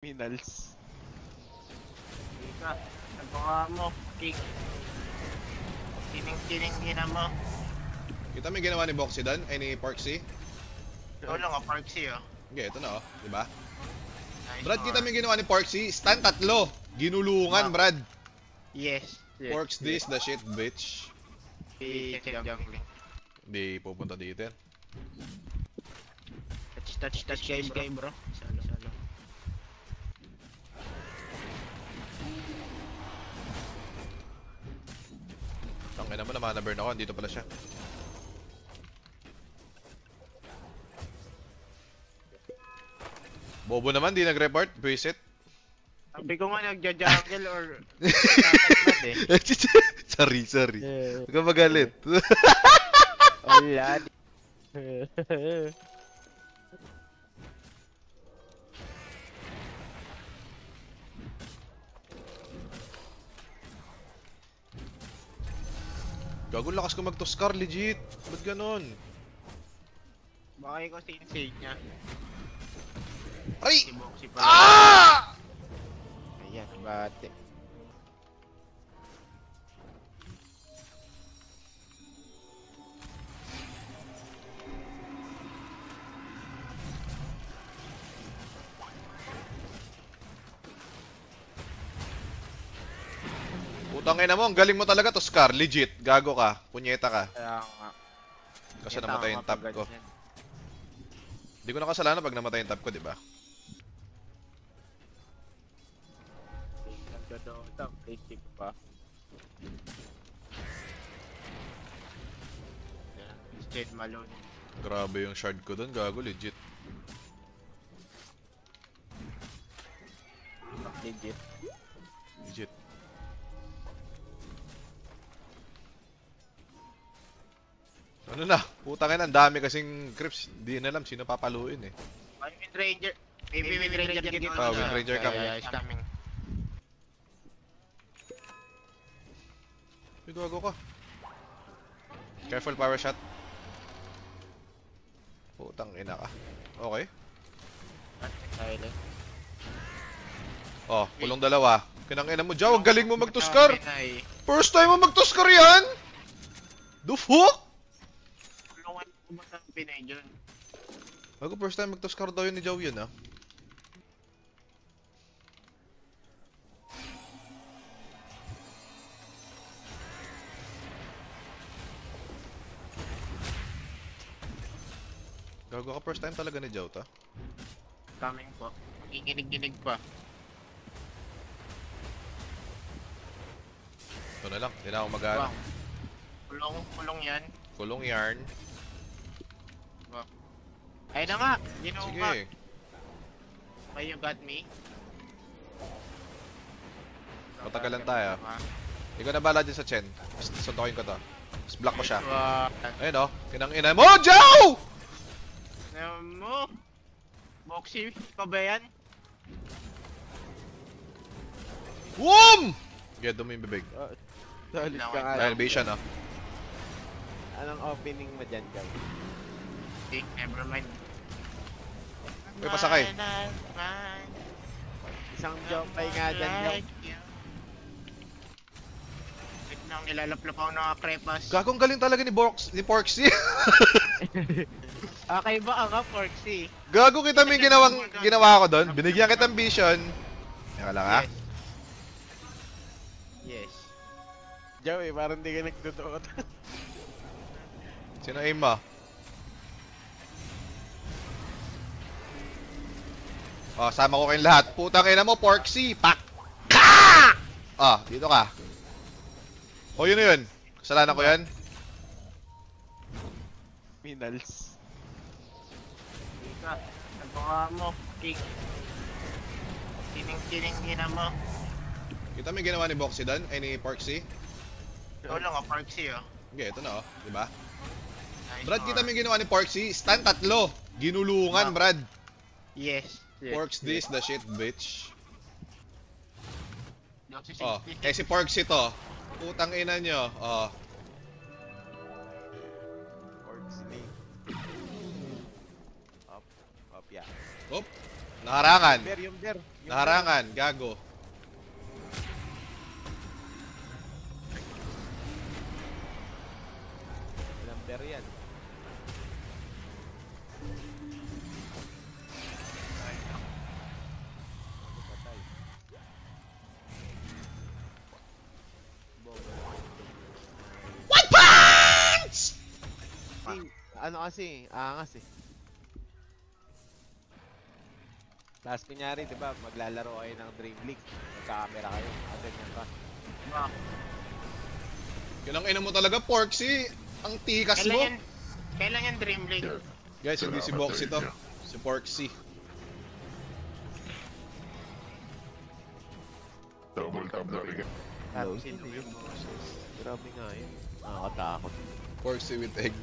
Minals. Ika, nagawa mo, kick. Kining-kining hina mo. Kita may ginawa ni Boxy doon, ay ni Parksy. Ikaw lang ang Parksy, oh. Okay, ito na oh, di ba? Nice, Brad, kita Mark. may ginawa ni Parksy, stand tatlo. Ginulungan, Brad. Yes. Porks this, the shit, bitch. Check jungling. Di pupunta dito yan. Touch guy, bro. Salo. Tangina mo, namana burn ako, dito pala siya. Bobo naman, di nag-report, buisit. Sabi ko nga nagja-jungle or natatamad eh. sorry. Huwag ka magalit. Wala. Gago, lakas ko mag-Toscar, legit. Ba't ganon? Baka ko si insane niya. Ay! Si Boxy pala. Ah! Ayan, bate. Putang ina mo, ang galing mo talaga, Toscar. Legit. Gago ka. Punyeta ka. Kaya nga. Kasi namatay yung tab ko. Hindi ko nakasalanan pag namatay yung tab ko, di ba? Nagdodotang basic pa. Jade Malone. Grabe yung shard ko dun. Gago, legit. Legit. Legit. Ano na? Putang ina, ang dami kasing creeps. Hindi na alam sino papaluin eh. Ay, Wind Ranger. Maybe Wind Ranger get on. Oh, Wind Ranger coming. Yeah, it's coming. Uy, gago ka. Careful, power shot. Putang ina ka. Okay. Silent. Oh, pulong dalawa. Kinang ina mo, Jaw, ang galing mo mag-Toscar. Pinay. First time mo mag-Toscar yan? The fuck? Tulungan ko ba sa Pinay dyan? Ako, first time mag-Toscar daw yun ni Jaw yun ah. Gago ka, first time talaga ni Jaw ta. Coming po. Magiginig-ginig pa. Ito na lang, hindi na ako mag-ano. Wow. Kulong yan. Kulong yarn. Ay na nga! Ginawa ka. Sige. Okay, you got me. Matagalan tayo. Ikaw na bala dyan sa Chen. Suntokin ko to. Tapos block ko siya. Ayun oh, kinang ina mo, Jaw! Mo? Boxy pa ba yan? Boom! Get mo yung bibig. Solid ka nga. Dahil vision ah. Anong opening mo dyan, Gab? Okay, never mind. Uy, pasakay. Isang jopay nga dyan, Gab. Wait lang, nilalaplap ako ng krepas. Gagong galing talaga ni Porksy. Okay ba ka, Porksy? Gago, kita mo yung ginawa ko doon. Binigyan kitang vision. Teka lang ha. Yes. Joey, parang di ka nagdodot. Sino aim mo? Oh, sama ko kayong lahat. Putang ina mo, Porksy. Pak! Ka! Oh, dito ka. Oh, yun na yun. Kasalanan ko yan. Minals. Ika, nagawa mo, kick. Kining-kining hina mo. Kita mo yung ginawa ni Boxy doon, ay ni Porksy. Ikaw lang ang Parksy, oh. Okay, ito na oh. Diba? Nice, Brad, kita Mark. mo yung ginawa ni Porksy. Stand tatlo. Ginulungan, Brad. Yes. Porks this, the shit, bitch. Doxy Oh, 60. eh si Porksy to. Putang ina nyo. Oh. Orcs name. Up. Up, yeah. Op. Naharangan. Yung bear. Naharangan. Gago. Walang bear yan. Patay. What pants? Ano kasi, angas eh. Tapos kunyari, di ba, maglalaro kayo ng Dream League. Magka-camera kayo. Ganyan ka. Kailang ina mo talaga, Porksy. Ang tikas mo. Kailan yan Dream League? Guys, hindi si Boxy to. Si Porksy. Double tap na rin. Grabe nga yun. Nakakatakot. Porksy with egg.